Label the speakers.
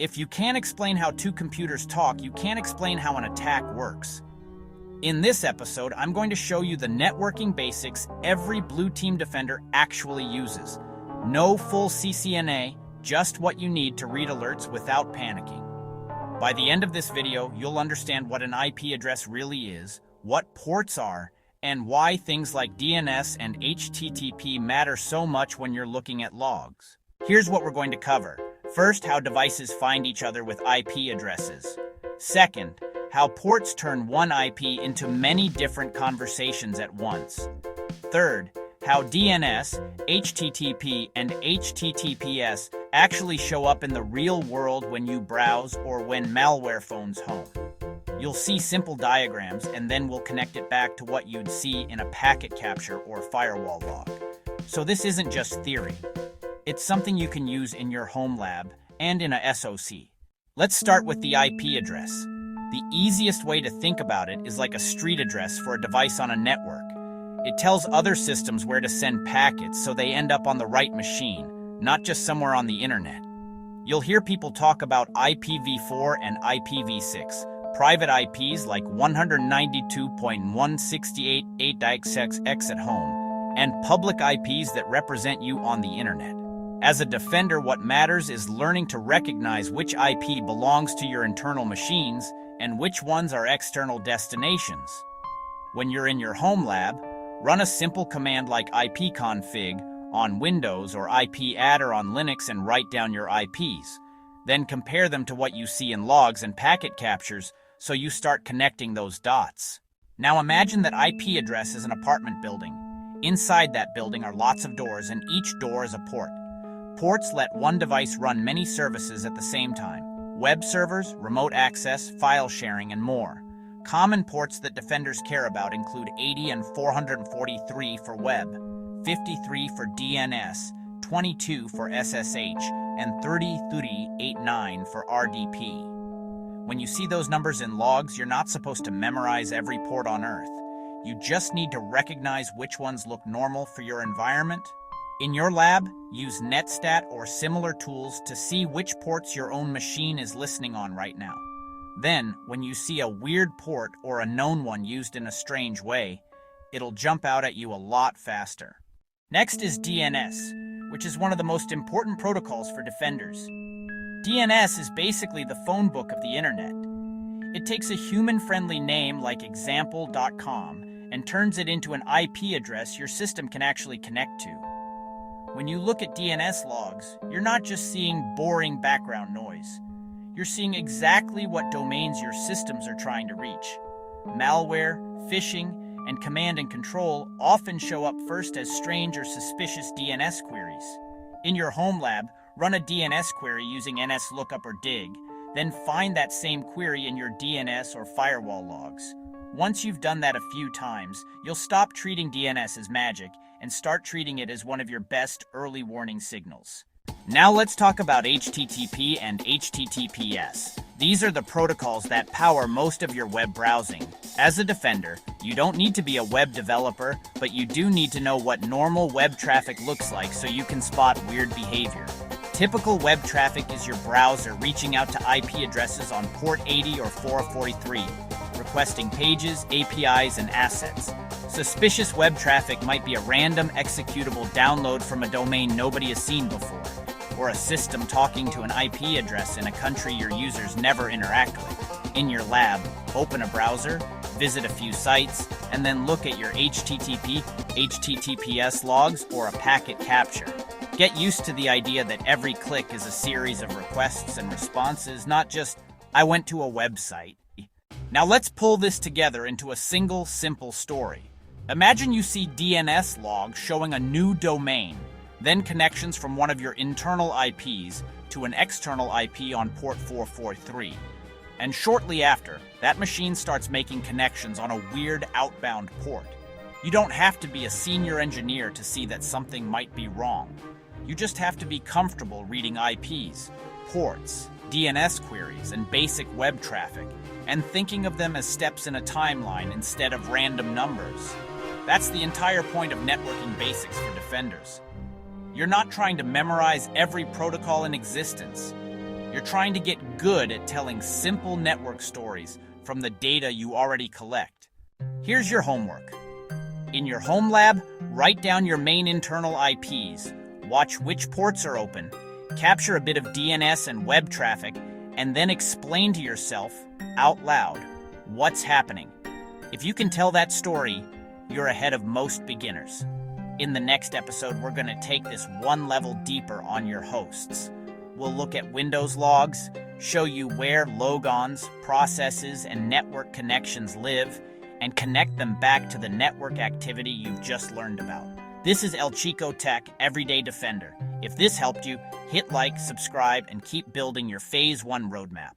Speaker 1: If you can't explain how two computers talk, you can't explain how an attack works. In this episode, I'm going to show you the networking basics every blue team defender actually uses. No full CCNA, just what you need to read alerts without panicking. By the end of this video, you'll understand what an IP address really is, what ports are, and why things like DNS and HTTP matter so much when you're looking at logs. Here's what we're going to cover. First, how devices find each other with IP addresses. Second, how ports turn one IP into many different conversations at once. Third, how DNS, HTTP, and HTTPS actually show up in the real world when you browse or when malware phones home. You'll see simple diagrams, and then we'll connect it back to what you'd see in a packet capture or firewall log. So this isn't just theory. It's something you can use in your home lab and in a SOC. Let's start with the IP address. The easiest way to think about it is like a street address for a device on a network. It tells other systems where to send packets so they end up on the right machine, not just somewhere on the internet. You'll hear people talk about IPv4 and IPv6, private IPs like 192.168.8xx at home, and public IPs that represent you on the internet. As a defender, what matters is learning to recognize which IP belongs to your internal machines and which ones are external destinations. When you're in your home lab, run a simple command like ipconfig on Windows or ipadder on Linux and write down your IPs. Then compare them to what you see in logs and packet captures so you start connecting those dots. Now imagine that IP address is an apartment building. Inside that building are lots of doors, and each door is a port. Ports let one device run many services at the same time. Web servers, remote access, file sharing, and more. Common ports that defenders care about include 80 and 443 for web, 53 for DNS, 22 for SSH, and 3389 for RDP. When you see those numbers in logs, you're not supposed to memorize every port on Earth. You just need to recognize which ones look normal for your environment. In your lab, use Netstat or similar tools to see which ports your own machine is listening on right now. Then, when you see a weird port or a known one used in a strange way, it'll jump out at you a lot faster. Next is DNS, which is one of the most important protocols for defenders. DNS is basically the phone book of the internet. It takes a human-friendly name like example.com and turns it into an IP address your system can actually connect to. When you look at DNS logs, you're not just seeing boring background noise. You're seeing exactly what domains your systems are trying to reach. Malware, phishing, and command and control often show up first as strange or suspicious DNS queries. In your home lab, run a DNS query using NSLOOKUP or DIG, then find that same query in your DNS or firewall logs. Once you've done that a few times, you'll stop treating DNS as magic and start treating it as one of your best early warning signals. Now let's talk about HTTP and HTTPS. These are the protocols that power most of your web browsing. As a defender, you don't need to be a web developer, but you do need to know what normal web traffic looks like so you can spot weird behavior. Typical web traffic is your browser reaching out to IP addresses on port 80 or 443, requesting pages, APIs, and assets. Suspicious web traffic might be a random executable download from a domain nobody has seen before, or a system talking to an IP address in a country your users never interact with. In your lab, open a browser, visit a few sites, and then look at your HTTP, HTTPS logs, or a packet capture. Get used to the idea that every click is a series of requests and responses, not just, I went to a website. Now let's pull this together into a single, simple story. Imagine you see DNS logs showing a new domain, then connections from one of your internal IPs to an external IP on port 443. And shortly after, that machine starts making connections on a weird outbound port. You don't have to be a senior engineer to see that something might be wrong. You just have to be comfortable reading IPs, ports, DNS queries, and basic web traffic, and thinking of them as steps in a timeline instead of random numbers. That's the entire point of networking basics for defenders. You're not trying to memorize every protocol in existence. You're trying to get good at telling simple network stories from the data you already collect. Here's your homework. In your home lab, write down your main internal IPs, watch which ports are open, capture a bit of DNS and web traffic, and then explain to yourself, out loud, what's happening. If you can tell that story, you're ahead of most beginners. In the next episode, we're going to take this one level deeper on your hosts. We'll look at Windows logs, show you where logons, processes, and network connections live, and connect them back to the network activity you've just learned about. This is El Chico Tech Everyday Defender. If this helped you, hit like, subscribe, and keep building your Phase 1 roadmap.